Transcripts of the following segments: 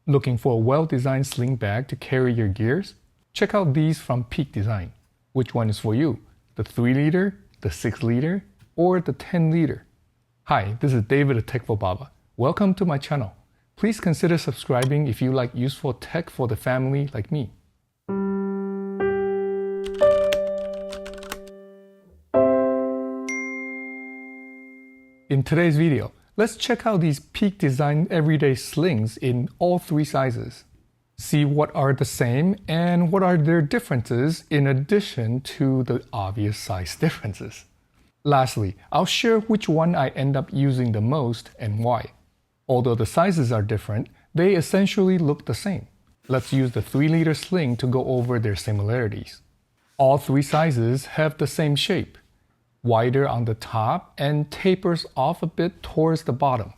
Looking for a well-designed sling bag to carry your gears? Check out these from Peak Design. Which one is for you? The 3-liter, the 6-liter, or the 10-liter? Hi, this is David the Techful Baba. Welcome to my channel. Please consider subscribing if you like useful tech for the family like me. In today's video, let's check out these Peak Design Everyday Slings in all 3 sizes. See what are the same and what are their differences in addition to the obvious size differences. Lastly, I'll share which one I end up using the most and why. Although the sizes are different, they essentially look the same. Let's use the 3-liter sling to go over their similarities. All 3 sizes have the same shape. Wider on the top and tapers off a bit towards the bottom.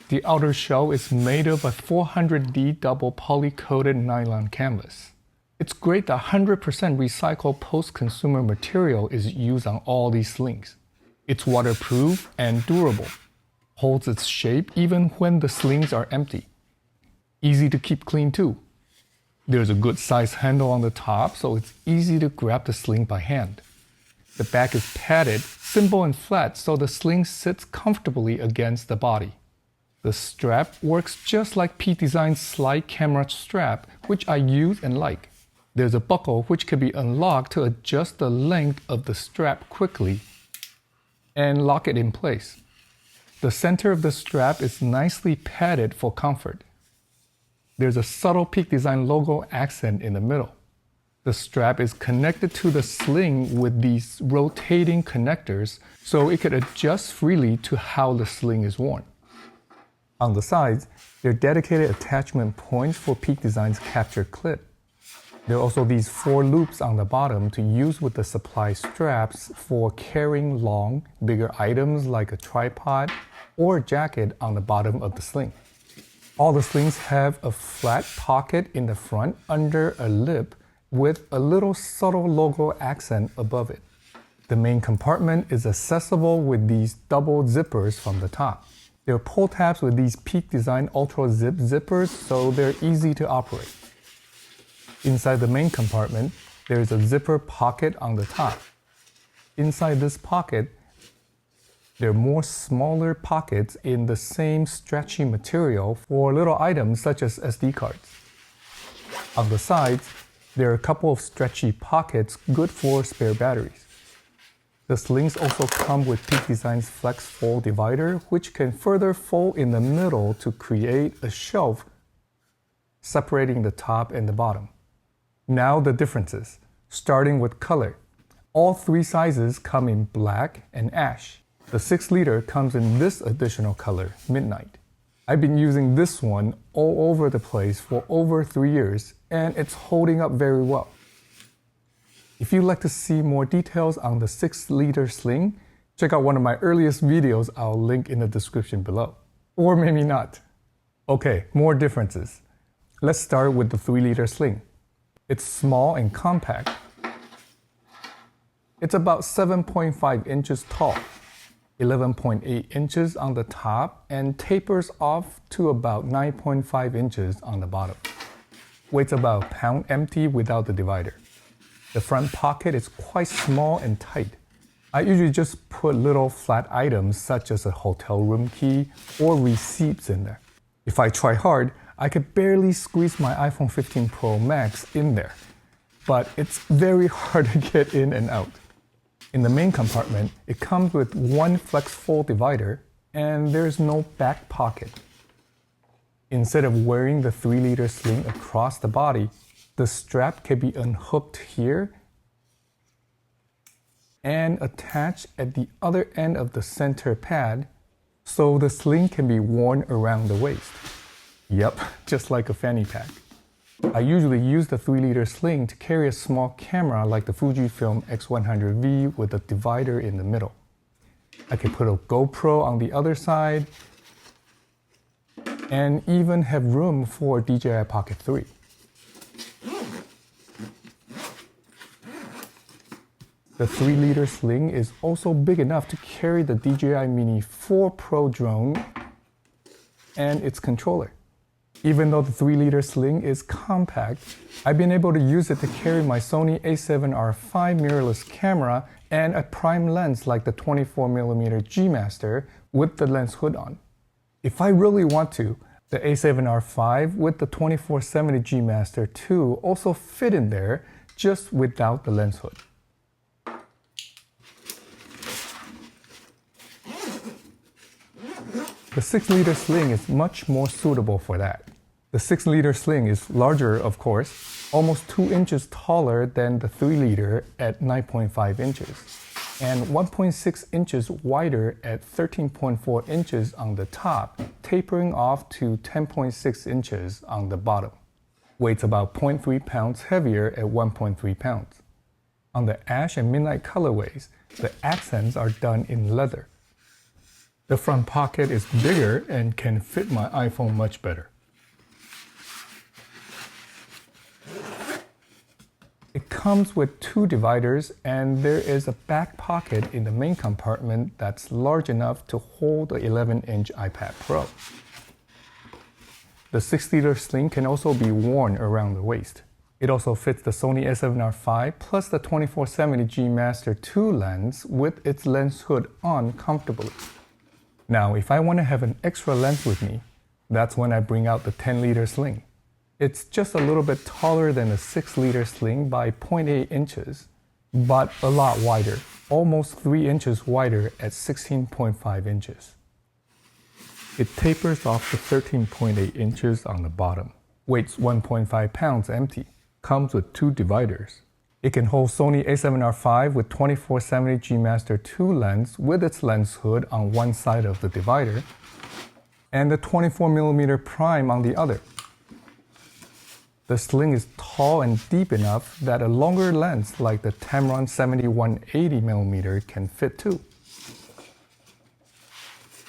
The outer shell is made of a 400D double poly-coated nylon canvas. It's great that 100% recycled post-consumer material is used on all these slings. It's waterproof and durable. Holds its shape even when the slings are empty. Easy to keep clean too. There's a good sized handle on the top, so it's easy to grab the sling by hand. The back is padded, simple and flat, so the sling sits comfortably against the body. The strap works just like Peak Design's slide camera strap, which I use and like. There's a buckle which can be unlocked to adjust the length of the strap quickly and lock it in place. The center of the strap is nicely padded for comfort. There's a subtle Peak Design logo accent in the middle. The strap is connected to the sling with these rotating connectors, so it can adjust freely to how the sling is worn. On the sides, there are dedicated attachment points for Peak Design's capture clip. There are also these 4 loops on the bottom to use with the supply straps for carrying long, bigger items like a tripod or jacket on the bottom of the sling. All the slings have a flat pocket in the front under a lip with a little subtle logo accent above it. The main compartment is accessible with these double zippers from the top. There are pull tabs with these Peak Design Ultra Zip zippers, so they're easy to operate. Inside the main compartment, there is a zipper pocket on the top. Inside this pocket, there are more smaller pockets in the same stretchy material for little items such as SD cards. On the sides, there are a couple of stretchy pockets good for spare batteries. The slings also come with Peak Design's Flex Fold divider, which can further fold in the middle to create a shelf separating the top and the bottom. Now the differences, starting with color. All 3 sizes come in black and ash. The 6-liter comes in this additional color, Midnight. I've been using this one all over the place for over 3 years, and it's holding up very well. If you'd like to see more details on the 6-liter sling, check out one of my earliest videos I'll link in the description below. Or maybe not. Okay, more differences. Let's start with the 3-liter sling. It's small and compact. It's about 7.5 inches tall. 11.8 inches on the top and tapers off to about 9.5 inches on the bottom. Weighs about a pound empty without the divider. The front pocket is quite small and tight. I usually just put little flat items such as a hotel room key or receipts in there. If I try hard, I could barely squeeze my iPhone 15 Pro Max in there, but it's very hard to get in and out. In the main compartment, it comes with 1 Flex Fold divider and there's no back pocket. Instead of wearing the 3-liter sling across the body, the strap can be unhooked here and attached at the other end of the center pad, so the sling can be worn around the waist. Yep, just like a fanny pack. I usually use the 3-liter sling to carry a small camera like the Fujifilm X100V with a divider in the middle. I can put a GoPro on the other side and even have room for a DJI Pocket 3. The 3-liter sling is also big enough to carry the DJI Mini 4 Pro drone and its controller. Even though the 3-liter sling is compact, I've been able to use it to carry my Sony a7R5 mirrorless camera and a prime lens like the 24mm G Master with the lens hood on. If I really want to, the a7R5 with the 2470 G Master 2 also fit in there, just without the lens hood. The 6-liter sling is much more suitable for that. The 6-liter sling is larger, of course, almost 2 inches taller than the 3-liter at 9.5 inches, and 1.6 inches wider at 13.4 inches on the top, tapering off to 10.6 inches on the bottom. Weighs about 0.3 pounds heavier at 1.3 pounds. On the ash and midnight colorways, the accents are done in leather. The front pocket is bigger and can fit my iPhone much better. It comes with 2 dividers, and there is a back pocket in the main compartment that's large enough to hold the 11-inch iPad Pro. The 6-liter sling can also be worn around the waist. It also fits the Sony a7R5 plus the 2470 G Master 2 lens with its lens hood on comfortably. Now, if I want to have an extra lens with me, that's when I bring out the 10-liter sling. It's just a little bit taller than the 6-liter sling by 0.8 inches, but a lot wider, almost 3 inches wider at 16.5 inches. It tapers off to 13.8 inches on the bottom. Weighs 1.5 pounds empty. Comes with 2 dividers. It can hold Sony a7R5 with 2470 G Master 2 lens with its lens hood on one side of the divider, and the 24mm prime on the other. The sling is tall and deep enough that a longer lens like the Tamron 7180mm can fit too.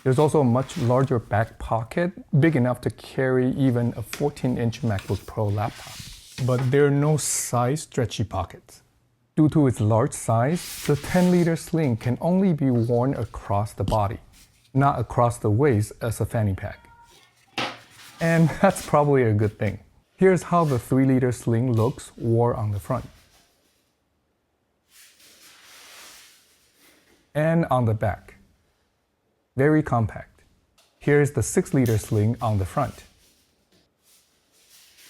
There's also a much larger back pocket, big enough to carry even a 14-inch MacBook Pro laptop. But there are no side stretchy pockets. Due to its large size, the 10-liter sling can only be worn across the body, not across the waist as a fanny pack. And that's probably a good thing. Here's how the 3-liter sling looks wore on the front. And on the back. Very compact. Here's the 6-liter sling on the front.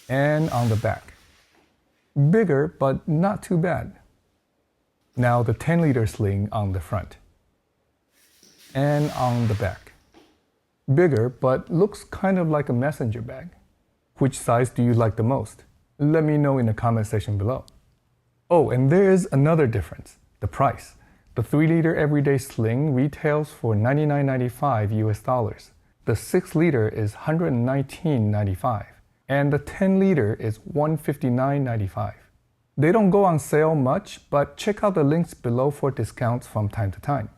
And on the back. Bigger, but not too bad. Now the 10-liter sling on the front. And on the back. Bigger, but looks kind of like a messenger bag. Which size do you like the most? Let me know in the comment section below. Oh, and there is another difference, the price. The 3-liter Everyday Sling retails for $99.95 US. The 6-liter is $119.95. And the 10-liter is $159.95. They don't go on sale much, but check out the links below for discounts from time to time.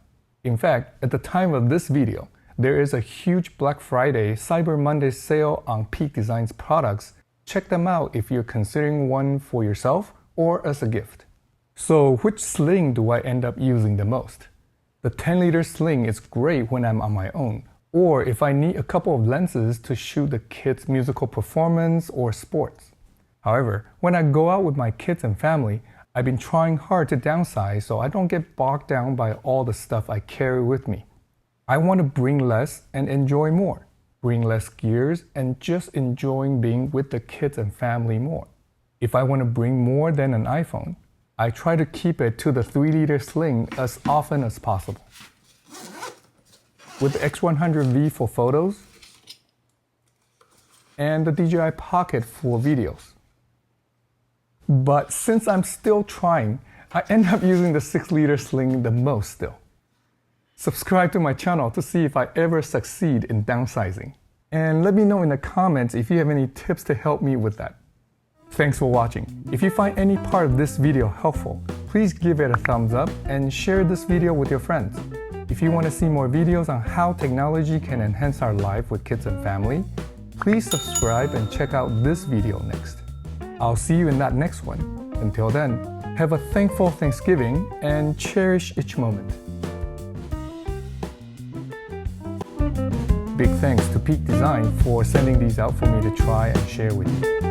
In fact, at the time of this video, there is a huge Black Friday, Cyber Monday sale on Peak Designs products. Check them out if you're considering one for yourself or as a gift. So which sling do I end up using the most? The 10-liter sling is great when I'm on my own, or if I need a couple of lenses to shoot the kids' musical performance or sports. However, when I go out with my kids and family, I've been trying hard to downsize so I don't get bogged down by all the stuff I carry with me. I want to bring less and enjoy more. Bring less gears and just enjoying being with the kids and family more. If I want to bring more than an iPhone, I try to keep it to the 3-liter sling as often as possible. With the X100V for photos, and the DJI Pocket for videos. But since I'm still trying, I end up using the 6-liter sling the most still. Subscribe to my channel to see if I ever succeed in downsizing. And let me know in the comments if you have any tips to help me with that. Thanks for watching. If you find any part of this video helpful, please give it a thumbs up and share this video with your friends. If you want to see more videos on how technology can enhance our life with kids and family, please subscribe and check out this video next. I'll see you in that next one. Until then, have a thankful Thanksgiving and cherish each moment. big thanks to Peak Design for sending these out for me to try and share with you.